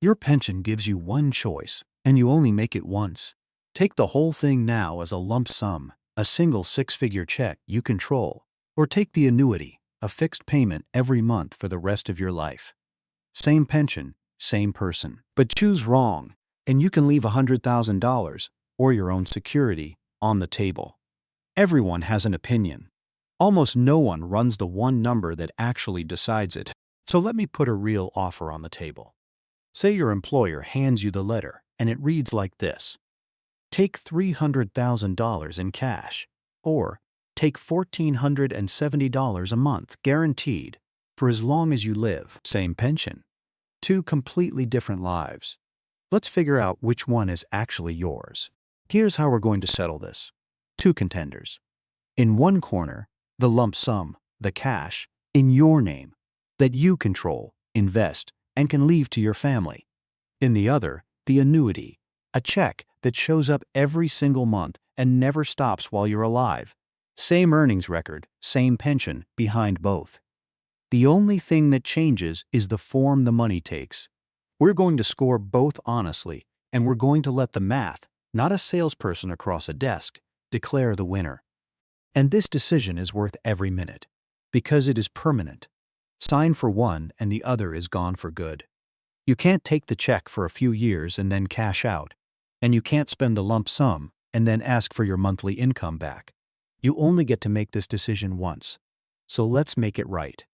Your pension gives you one choice, and you only make it once. Take the whole thing now as a lump sum, a single six-figure check you control, or take the annuity, a fixed payment every month for the rest of your life. Same pension, same person. But choose wrong, and you can leave $100,000, or your own security, on the table. Everyone has an opinion. Almost no one runs the one number that actually decides it. So let me put a real offer on the table. Say your employer hands you the letter, and it reads like this. Take $300,000 in cash, or take $1,470 a month guaranteed for as long as you live. Same pension. Two completely different lives. Let's figure out which one is actually yours. Here's how we're going to settle this. Two contenders. In one corner, the lump sum, the cash, in your name, that you control, invest, and can leave to your family. In the other, the annuity, a check that shows up every single month and never stops while you're alive. Same earnings record, same pension behind both. The only thing that changes is the form the money takes. We're going to score both honestly, and we're going to let the math, not a salesperson across a desk, declare the winner. And this decision is worth every minute, because it is permanent. Sign for one and the other is gone for good. You can't take the check for a few years and then cash out, and you can't spend the lump sum and then ask for your monthly income back. You only get to make this decision once, so let's make it right.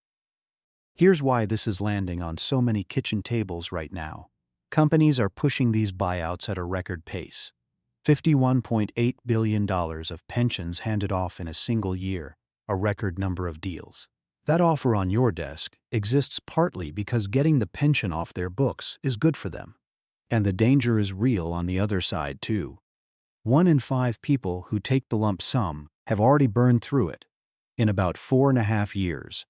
Here's why this is landing on so many kitchen tables right now. Companies are pushing these buyouts at a record pace. $51.8 billion of pensions handed off in a single year, a record number of deals. That offer on your desk exists partly because getting the pension off their books is good for them. And the danger is real on the other side, too. 1 in 5 people who take the lump sum have already burned through it in about 4.5 years.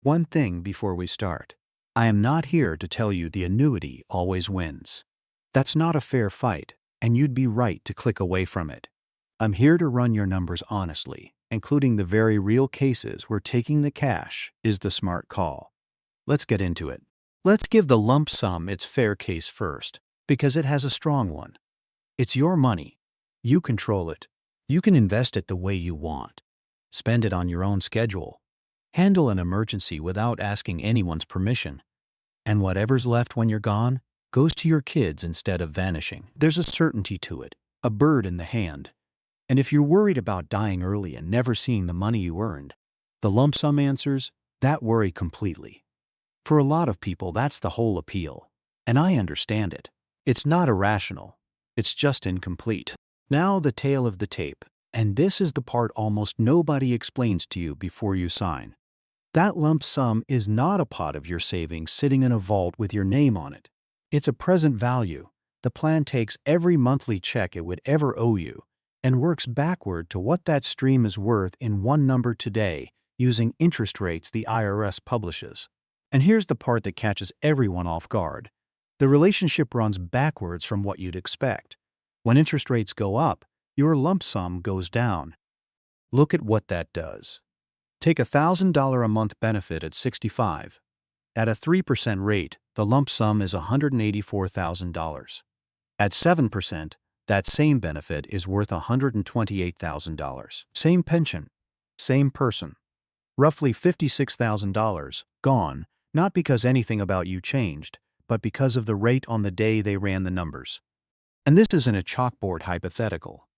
One thing before we start. I am not here to tell you the annuity always wins. That's not a fair fight, and you'd be right to click away from it. I'm here to run your numbers honestly, including the very real cases where taking the cash is the smart call. Let's get into it. Let's give the lump sum its fair case first, because it has a strong one. It's your money. You control it. You can invest it the way you want. Spend it on your own schedule. Handle an emergency without asking anyone's permission. And whatever's left when you're gone goes to your kids instead of vanishing. There's a certainty to it, a bird in the hand. And if you're worried about dying early and never seeing the money you earned, the lump sum answers that worry completely. For a lot of people, that's the whole appeal. And I understand it. It's not irrational. It's just incomplete. Now the tail of the tape. And this is the part almost nobody explains to you before you sign. That lump sum is not a pot of your savings sitting in a vault with your name on it. It's a present value. The plan takes every monthly check it would ever owe you and works backward to what that stream is worth in one number today using interest rates the IRS publishes. And here's the part that catches everyone off guard. The relationship runs backwards from what you'd expect. When interest rates go up, your lump sum goes down. Look at what that does. Take a $1,000 a month benefit at 65. At a 3% rate, the lump sum is $184,000. At 7%, that same benefit is worth $128,000. Same pension, same person. Roughly $56,000 gone, not because anything about you changed, but because of the rate on the day they ran the numbers. And this isn't a chalkboard hypothetical.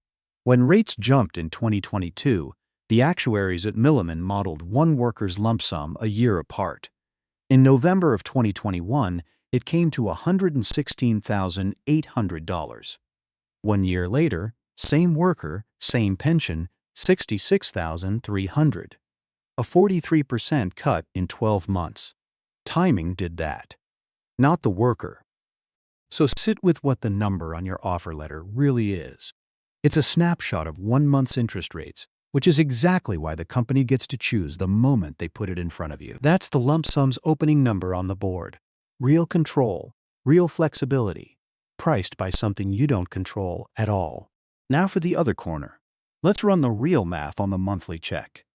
When rates jumped in 2022, the actuaries at Milliman modeled one worker's lump sum a year apart. In November of 2021, it came to $116,800. 1 year later, same worker, same pension, $66,300. A 43% cut in 12 months. Timing did that, not the worker. So sit with what the number on your offer letter really is. It's a snapshot of 1 month's interest rates, which is exactly why the company gets to choose the moment they put it in front of you. That's the lump sum's opening number on the board. Real control, real flexibility, priced by something you don't control at all. Now for the other corner. Let's run the real math on the monthly check.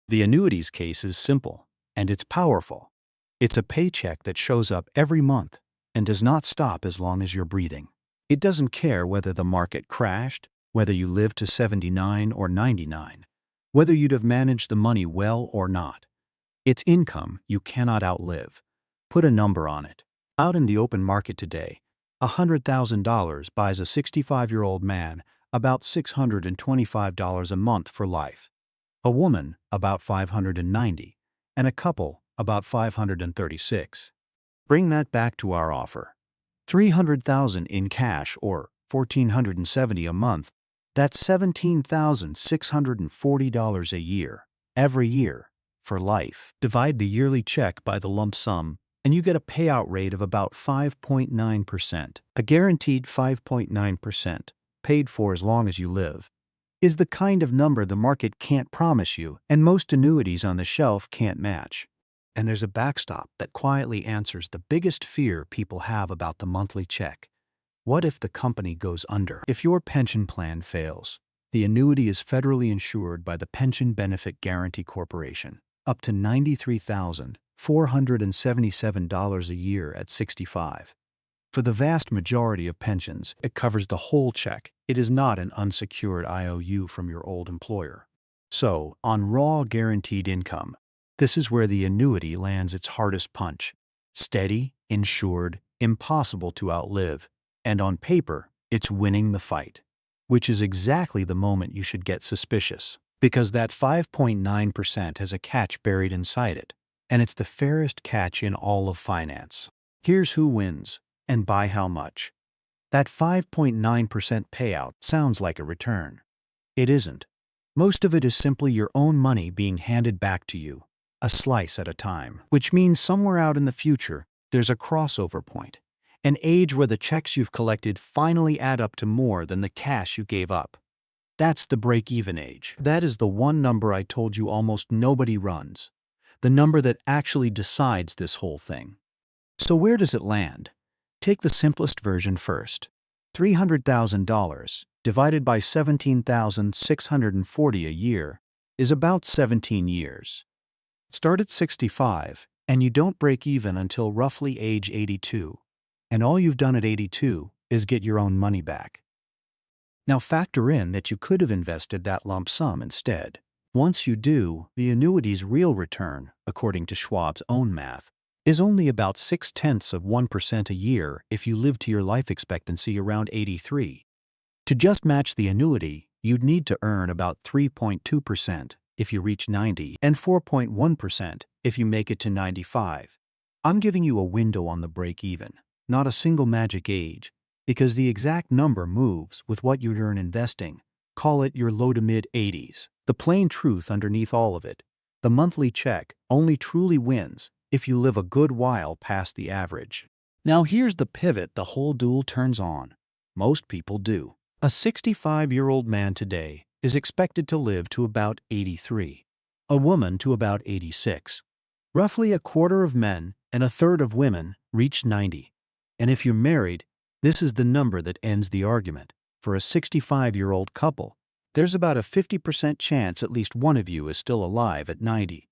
The annuities case is simple, and it's powerful. It's a paycheck that shows up every month, and does not stop as long as you're breathing. It doesn't care whether the market crashed, whether you live to 79 or 99, whether you'd have managed the money well or not. It's income you cannot outlive. Put a number on it. Out in the open market today, $100,000 buys a 65-year-old man about $625 a month for life, a woman about $590, and a couple about $536. Bring that back to our offer. $300,000 in cash or $1,470 a month. That's $17,640 a year, every year, for life. Divide the yearly check by the lump sum, and you get a payout rate of about 5.9%. A guaranteed 5.9%, paid for as long as you live, is the kind of number the market can't promise you and most annuities on the shelf can't match. And there's a backstop that quietly answers the biggest fear people have about the monthly check. What if the company goes under? If your pension plan fails, the annuity is federally insured by the Pension Benefit Guaranty Corporation, up to $93,477 a year at 65. For the vast majority of pensions, it covers the whole check. It is not an unsecured IOU from your old employer. So, on raw guaranteed income, this is where the annuity lands its hardest punch. Steady, insured, impossible to outlive, and on paper, it's winning the fight. Which is exactly the moment you should get suspicious, because that 5.9% has a catch buried inside it, and it's the fairest catch in all of finance. Here's who wins, and by how much. That 5.9% payout sounds like a return. It isn't. Most of it is simply your own money being handed back to you, a slice at a time, which means somewhere out in the future, there's a crossover point, an age where the checks you've collected finally add up to more than the cash you gave up. That's the break-even age. That is the one number I told you almost nobody runs, the number that actually decides this whole thing. So where does it land? Take the simplest version first. $300,000 divided by $17,640 a year is about 17 years. Start at 65, and you don't break even until roughly age 82. And all you've done at 82 is get your own money back. Now factor in that you could have invested that lump sum instead. Once you do, the annuity's real return, according to Schwab's own math, is only about 0.6% a year if you live to your life expectancy around 83. To just match the annuity, you'd need to earn about 3.2% if you reach 90 and 4.1% if you make it to 95. I'm giving you a window on the break-even, not a single magic age, because the exact number moves with what you'd earn investing. Call it your low to mid-80s. The plain truth underneath all of it, the monthly check only truly wins if you live a good while past the average. Now here's the pivot the whole duel turns on. Most people do. A 65-year-old man today is expected to live to about 83, a woman to about 86. Roughly a quarter of men and a third of women reach 90. And if you're married, this is the number that ends the argument. For a 65-year-old couple, there's about a 50% chance at least one of you is still alive at 90.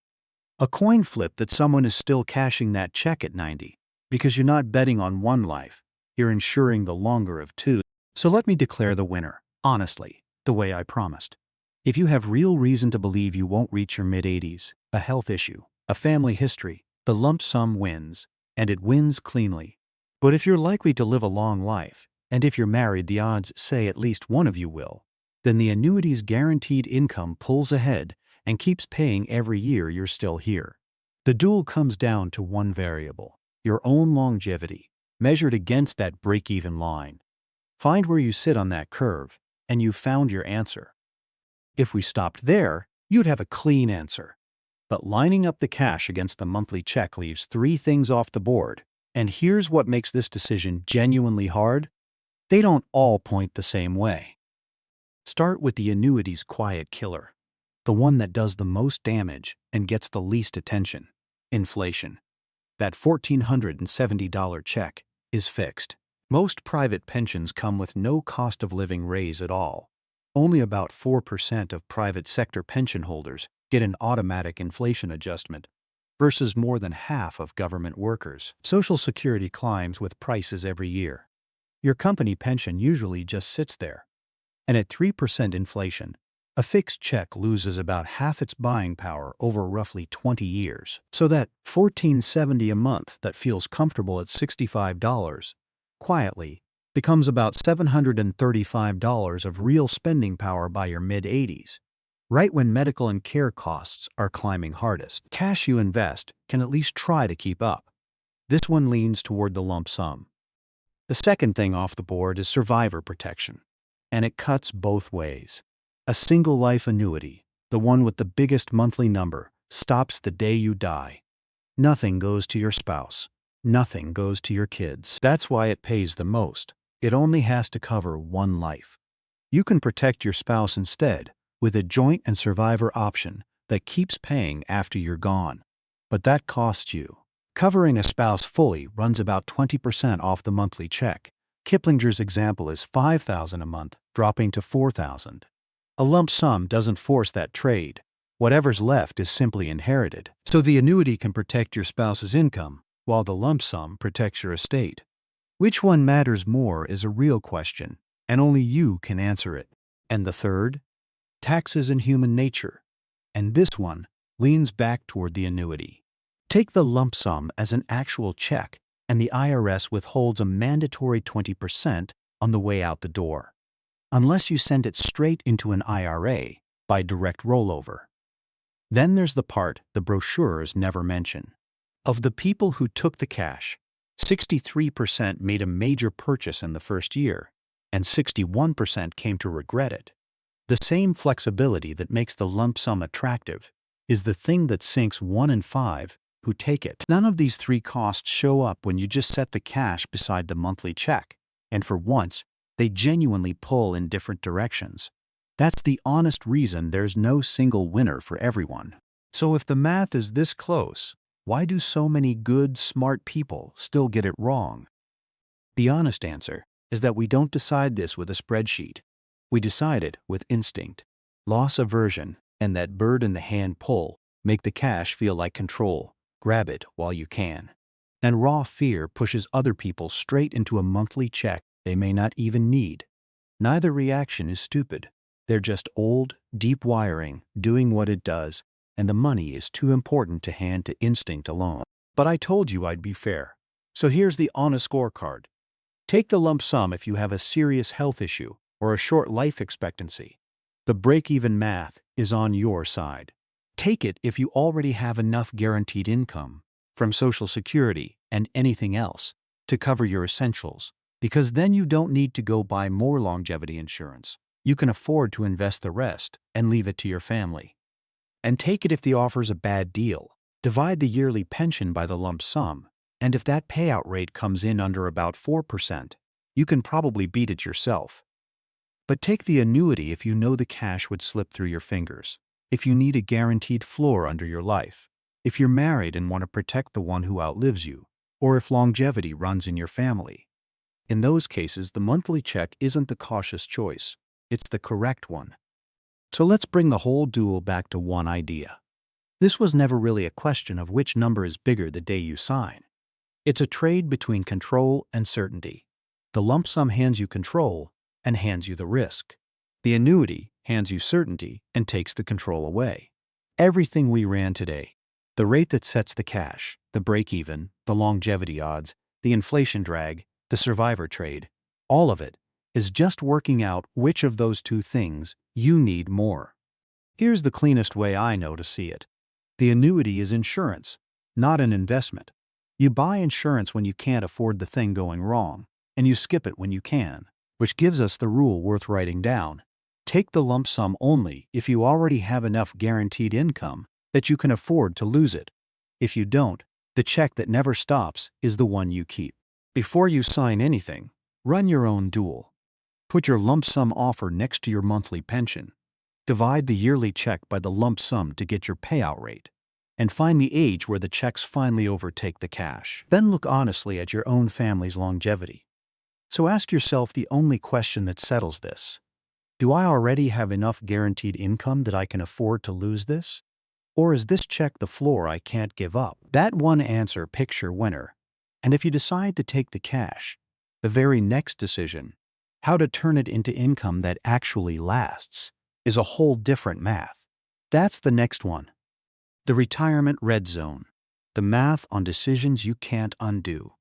A coin flip that someone is still cashing that check at 90, because you're not betting on one life, you're insuring the longer of two. So let me declare the winner, honestly, the way I promised. If you have real reason to believe you won't reach your mid-80s, a health issue, a family history, the lump sum wins, and it wins cleanly. But if you're likely to live a long life, and if you're married the odds say at least one of you will, then the annuity's guaranteed income pulls ahead and keeps paying every year you're still here. The duel comes down to one variable, your own longevity, measured against that break-even line. Find where you sit on that curve, and you've found your answer. If we stopped there, you'd have a clean answer. But lining up the cash against the monthly check leaves three things off the board. And here's what makes this decision genuinely hard. They don't all point the same way. Start with the annuity's quiet killer, the one that does the most damage and gets the least attention: inflation. That $1,470 check is fixed. Most private pensions come with no cost of living raise at all. Only about 4% of private sector pension holders get an automatic inflation adjustment. versus more than half of government workers. Social Security climbs with prices every year. Your company pension usually just sits there. And at 3% inflation, a fixed check loses about half its buying power over roughly 20 years. So that $14.70 a month that feels comfortable at $65 quietly becomes about $735 of real spending power by your mid-80s, right when medical and care costs are climbing hardest. Cash you invest can at least try to keep up. This one leans toward the lump sum. The second thing off the board is survivor protection, and it cuts both ways. A single life annuity, the one with the biggest monthly number, stops the day you die. Nothing goes to your spouse. Nothing goes to your kids. That's why it pays the most. It only has to cover one life. You can protect your spouse instead with a joint and survivor option that keeps paying after you're gone. But that costs you. Covering a spouse fully runs about 20% off the monthly check. Kiplinger's example is $5,000 a month, dropping to $4,000. A lump sum doesn't force that trade. Whatever's left is simply inherited. So the annuity can protect your spouse's income, while the lump sum protects your estate. Which one matters more is a real question, and only you can answer it. And the third? Taxes and human nature. And this one leans back toward the annuity. Take the lump sum as an actual check, and the IRS withholds a mandatory 20% on the way out the door, unless you send it straight into an IRA by direct rollover. Then there's the part the brochures never mention. Of the people who took the cash, 63% made a major purchase in the first year, and 61% came to regret it. The same flexibility that makes the lump sum attractive is the thing that sinks 1 in 5 who take it. None of these three costs show up when you just set the cash beside the monthly check, and for once, they genuinely pull in different directions. That's the honest reason there's no single winner for everyone. So if the math is this close, why do so many good, smart people still get it wrong? The honest answer is that we don't decide this with a spreadsheet. We decide it with instinct. Loss aversion and that bird-in-the-hand pull make the cash feel like control. Grab it while you can. And raw fear pushes other people straight into a monthly check they may not even need. Neither reaction is stupid. They're just old, deep wiring doing what it does, and the money is too important to hand to instinct alone. But I told you I'd be fair. So here's the honest scorecard. Take the lump sum if you have a serious health issue or a short life expectancy. The break-even math is on your side. Take it if you already have enough guaranteed income from Social Security and anything else to cover your essentials, because then you don't need to go buy more longevity insurance. You can afford to invest the rest and leave it to your family. And take it if the offer's a bad deal. Divide the yearly pension by the lump sum, and if that payout rate comes in under about 4%, you can probably beat it yourself. But take the annuity if you know the cash would slip through your fingers, if you need a guaranteed floor under your life, if you're married and want to protect the one who outlives you, or if longevity runs in your family. In those cases, the monthly check isn't the cautious choice. It's the correct one. So let's bring the whole duel back to one idea. This was never really a question of which number is bigger the day you sign. It's a trade between control and certainty. The lump sum hands you control and hands you the risk. The annuity hands you certainty and takes the control away. Everything we ran today, the rate that sets the cash, the break-even, the longevity odds, the inflation drag, the survivor trade, all of it is just working out which of those two things you need more. Here's the cleanest way I know to see it. The annuity is insurance, not an investment. You buy insurance when you can't afford the thing going wrong, and you skip it when you can, which gives us the rule worth writing down. Take the lump sum only if you already have enough guaranteed income that you can afford to lose it. If you don't, the check that never stops is the one you keep. Before you sign anything, run your own duel. Put your lump sum offer next to your monthly pension. Divide the yearly check by the lump sum to get your payout rate, and find the age where the checks finally overtake the cash. Then look honestly at your own family's longevity. So ask yourself the only question that settles this. Do I already have enough guaranteed income that I can afford to lose this? Or is this check the floor I can't give up? That one answer picks your winner. And if you decide to take the cash, the very next decision, how to turn it into income that actually lasts, is a whole different math. That's the next one. The retirement red zone. The math on decisions you can't undo.